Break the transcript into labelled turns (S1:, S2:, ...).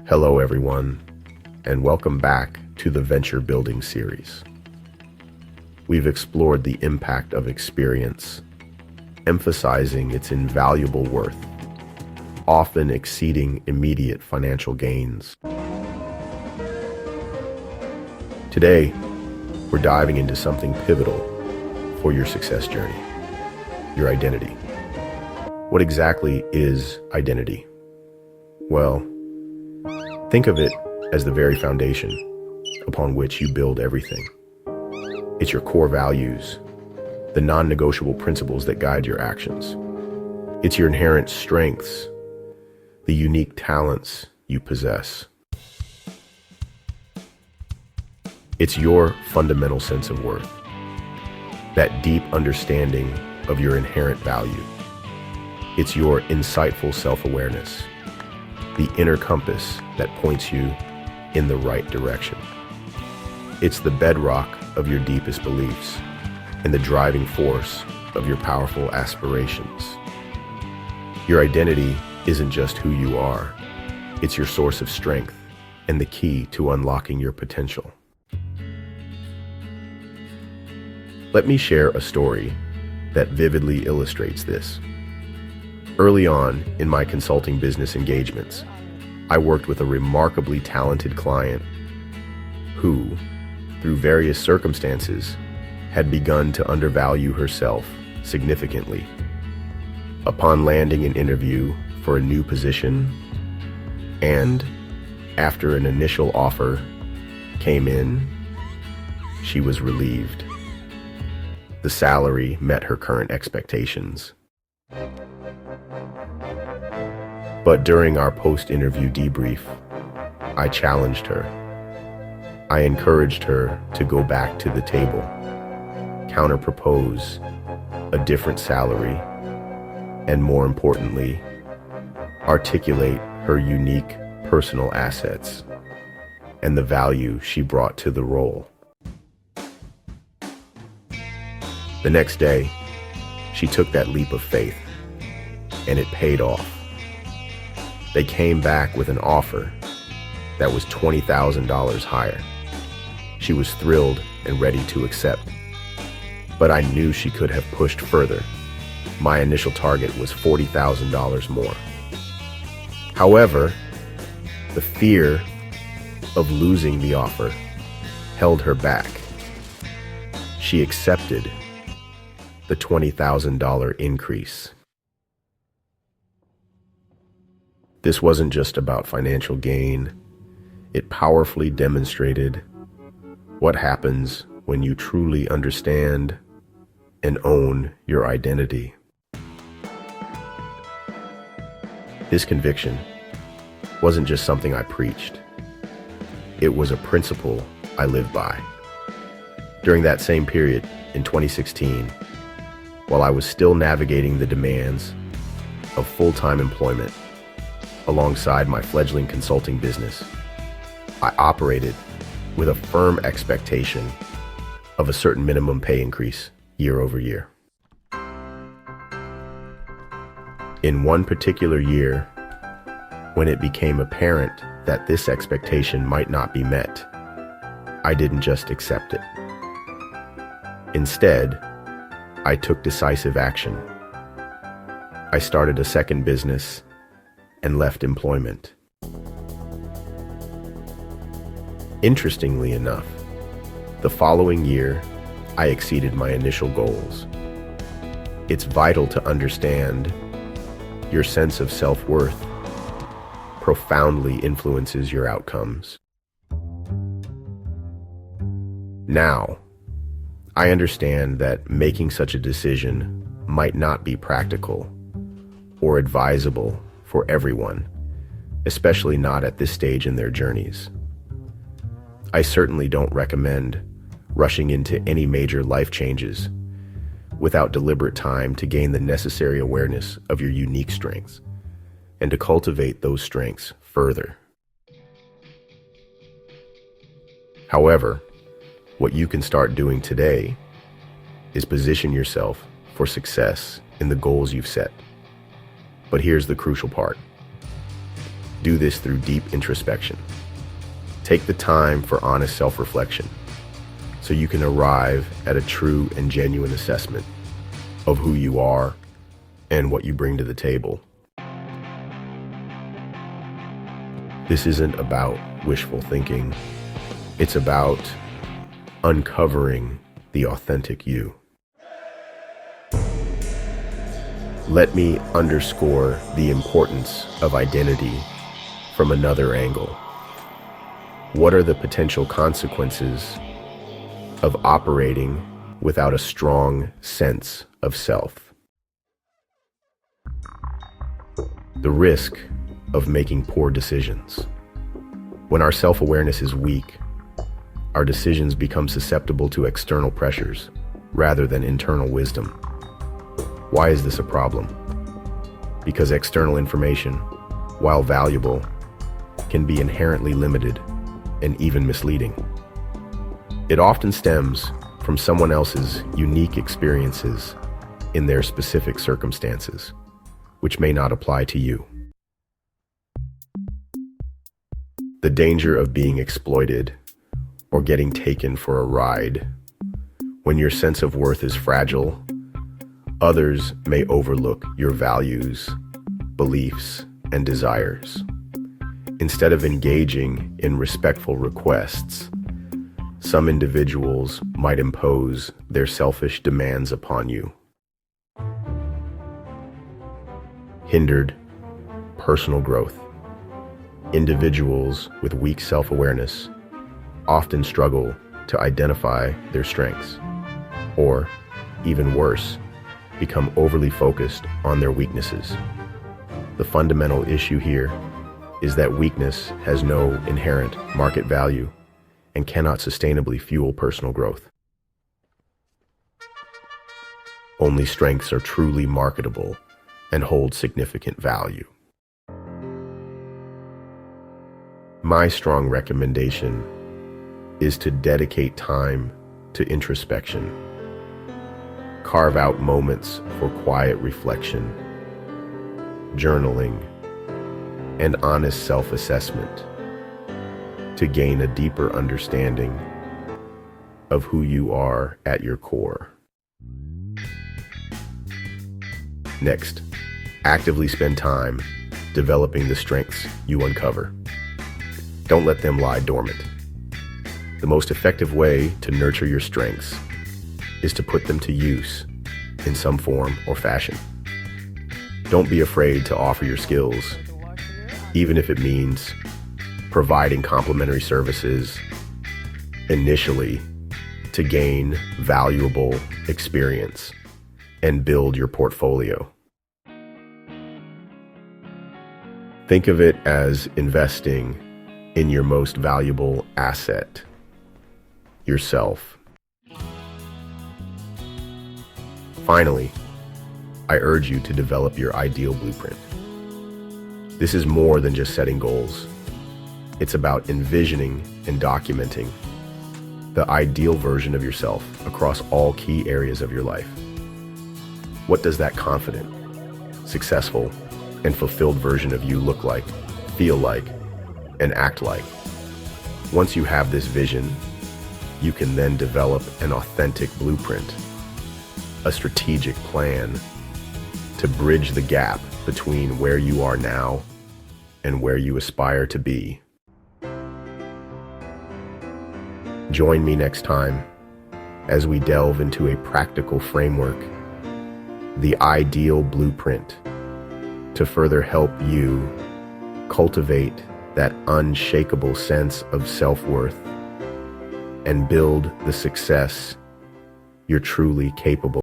S1: Hello everyone, and welcome back to the Venture Building series. We've explored the impact of experience, emphasizing its invaluable worth, often exceeding immediate financial gains. Today, we're diving into something pivotal for your success journey, your identity. What exactly is identity? Well, think of it as the very foundation upon which you build everything. It's your core values, the non-negotiable principles that guide your actions. It's your inherent strengths, the unique talents you possess. It's your fundamental sense of worth, that deep understanding of your inherent value. It's your insightful self-awareness, the inner compass that points you in the right direction. It's the bedrock of your deepest beliefs and the driving force of your powerful aspirations. Your identity isn't just who you are, it's your source of strength and the key to unlocking your potential. Let me share a story that vividly illustrates this. Early on in my consulting business engagements, I worked with a remarkably talented client who, through various circumstances, had begun to undervalue herself significantly. Upon landing an interview for a new position, and after an initial offer came in, she was relieved. The salary met her current expectations. But during our post-interview debrief, I challenged her. I encouraged her to go back to the table, counter-propose a different salary, and more importantly, articulate her unique personal assets and the value she brought to the role. The next day, she took that leap of faith, and it paid off. They came back with an offer that was $20,000 higher. She was thrilled and ready to accept, but I knew she could have pushed further. My initial target was $40,000 more. However, the fear of losing the offer held her back. She accepted the $20,000 increase. This wasn't just about financial gain. It powerfully demonstrated what happens when you truly understand and own your identity. This conviction wasn't just something I preached. It was a principle I lived by. During that same period, in 2016, while I was still navigating the demands of full-time employment alongside my fledgling consulting business, I operated with a firm expectation of a certain minimum pay increase year over year. In one particular year, when it became apparent that this expectation might not be met, I didn't just accept it. Instead, I took decisive action. I started a second business and left employment. Interestingly enough, the following year, I exceeded my initial goals. It's vital to understand your sense of self-worth profoundly influences your outcomes. Now, I understand that making such a decision might not be practical or advisable for everyone, especially not at this stage in their journeys. I certainly don't recommend rushing into any major life changes without deliberate time to gain the necessary awareness of your unique strengths and to cultivate those strengths further. However, what you can start doing today is position yourself for success in the goals you've set. But here's the crucial part. Do this through deep introspection. Take the time for honest self-reflection so you can arrive at a true and genuine assessment of who you are and what you bring to the table. This isn't about wishful thinking. It's about uncovering the authentic you. Let me underscore the importance of identity from another angle. What are the potential consequences of operating without a strong sense of self? The risk of making poor decisions. When our self-awareness is weak, our decisions become susceptible to external pressures rather than internal wisdom. Why is this a problem? Because external information, while valuable, can be inherently limited and even misleading. It often stems from someone else's unique experiences in their specific circumstances, which may not apply to you. The danger of being exploited or getting taken for a ride. When your sense of worth is fragile, others may overlook your values, beliefs, and desires. Instead of engaging in respectful requests, some individuals might impose their selfish demands upon you. Hindered personal growth. Individuals with weak self-awareness often struggle to identify their strengths, or, even worse, become overly focused on their weaknesses. The fundamental issue here is that weakness has no inherent market value and cannot sustainably fuel personal growth. Only strengths are truly marketable and hold significant value. My strong recommendation is to dedicate time to introspection. Carve out moments for quiet reflection, journaling, and honest self-assessment to gain a deeper understanding of who you are at your core. Next, actively spend time developing the strengths you uncover. Don't let them lie dormant. The most effective way to nurture your strengths is to put them to use in some form or fashion. Don't be afraid to offer your skills, even if it means providing complimentary services initially to gain valuable experience and build your portfolio. Think of it as investing in your most valuable asset, yourself. Finally, I urge you to develop your ideal blueprint. This is more than just setting goals. It's about envisioning and documenting the ideal version of yourself across all key areas of your life. What does that confident, successful, and fulfilled version of you look like, feel like, and act like? Once you have this vision, you can then develop an authentic blueprint, a strategic plan to bridge the gap between where you are now and where you aspire to be. Join me next time as we delve into a practical framework, the ideal blueprint, to further help you cultivate that unshakable sense of self-worth and build the success you're truly capable